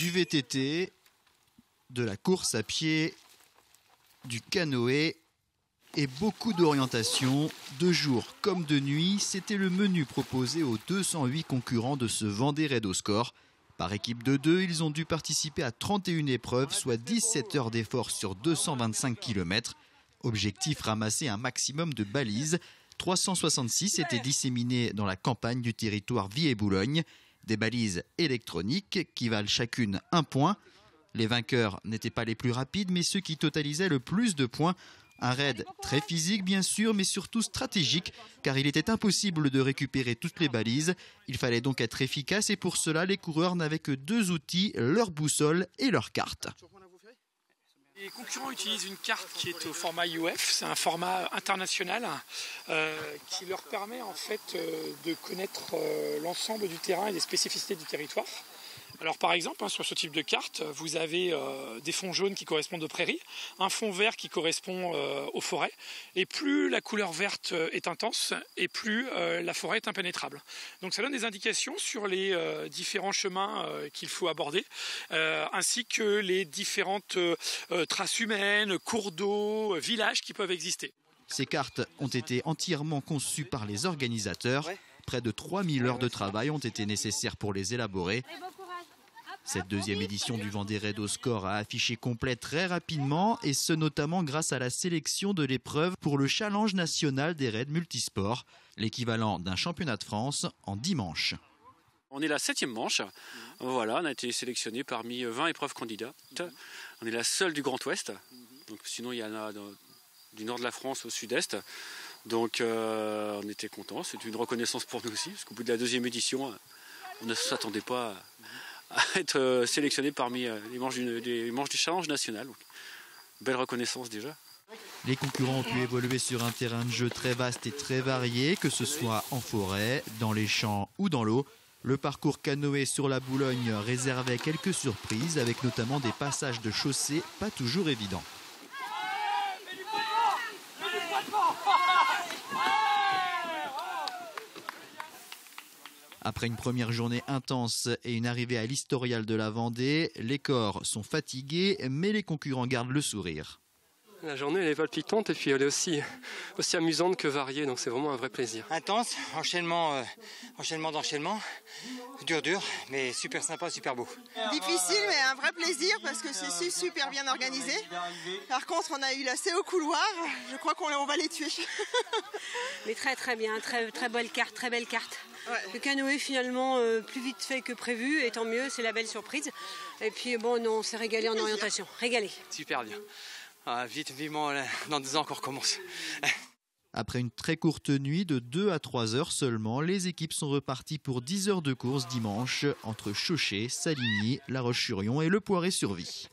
Du VTT, de la course à pied, du canoë et beaucoup d'orientation. De jour comme de nuit, c'était le menu proposé aux 208 concurrents de ce Vendée Raid au Score. Par équipe de 2, ils ont dû participer à 31 épreuves, soit 17 heures d'effort sur 225 km. Objectif, ramasser un maximum de balises. 366 étaient disséminées dans la campagne du territoire Vie-et-Boulogne. Des balises électroniques qui valent chacune 1 point. Les vainqueurs n'étaient pas les plus rapides, mais ceux qui totalisaient le plus de points. Un raid très physique bien sûr, mais surtout stratégique, car il était impossible de récupérer toutes les balises. Il fallait donc être efficace et pour cela, les coureurs n'avaient que 2 outils, leur boussole et leur carte. Les concurrents utilisent une carte qui est au format UF, c'est un format international qui leur permet en fait de connaître l'ensemble du terrain et les spécificités du territoire. Alors par exemple, sur ce type de carte, vous avez des fonds jaunes qui correspondent aux prairies, un fond vert qui correspond aux forêts, et plus la couleur verte est intense, et plus la forêt est impénétrable. Donc ça donne des indications sur les différents chemins qu'il faut aborder, ainsi que les différentes traces humaines, cours d'eau, villages qui peuvent exister. Ces cartes ont été entièrement conçues par les organisateurs. Près de 3000 heures de travail ont été nécessaires pour les élaborer. Cette deuxième édition du Vendée Raid au Score a affiché complet très rapidement, et ce notamment grâce à la sélection de l'épreuve pour le challenge national des raids multisports, l'équivalent d'un championnat de France en 10 manches. On est la 7e manche, voilà, on a été sélectionné parmi 20 épreuves candidates. On est la seule du Grand Ouest, donc sinon il y en a du nord de la France au sud-est. Donc on était contents, c'est une reconnaissance pour nous aussi, parce qu'au bout de la 2e édition, on ne s'attendait pas à être sélectionné parmi les manches du challenge national. Donc, belle reconnaissance déjà. Les concurrents ont pu évoluer sur un terrain de jeu très vaste et très varié, que ce soit en forêt, dans les champs ou dans l'eau. Le parcours canoë sur la Boulogne réservait quelques surprises, avec notamment des passages de chaussée pas toujours évidents. Après une première journée intense et une arrivée à l'Historial de la Vendée, les corps sont fatigués, mais les concurrents gardent le sourire. La journée elle est palpitante et puis elle est aussi amusante que variée, donc c'est vraiment un vrai plaisir. Intense, enchaînement d'enchaînement, dur, mais super sympa, super beau. Difficile mais un vrai plaisir parce que c'est super bien organisé. Par contre on a eu l'accès au couloir, je crois qu'on va les tuer. Mais très bien, très belle carte, très belle carte. Ouais. Le canoë finalement plus vite fait que prévu, et tant mieux, c'est la belle surprise. Et puis bon, on s'est régalé en orientation, régalé. Super bien. Vivement, dans 10 ans qu'on recommence. Après une très courte nuit de 2 à 3 heures seulement, les équipes sont reparties pour 10 heures de course dimanche entre Chauchet, Saligny, La Roche-sur-Yon et Le Poiré-sur-Vie.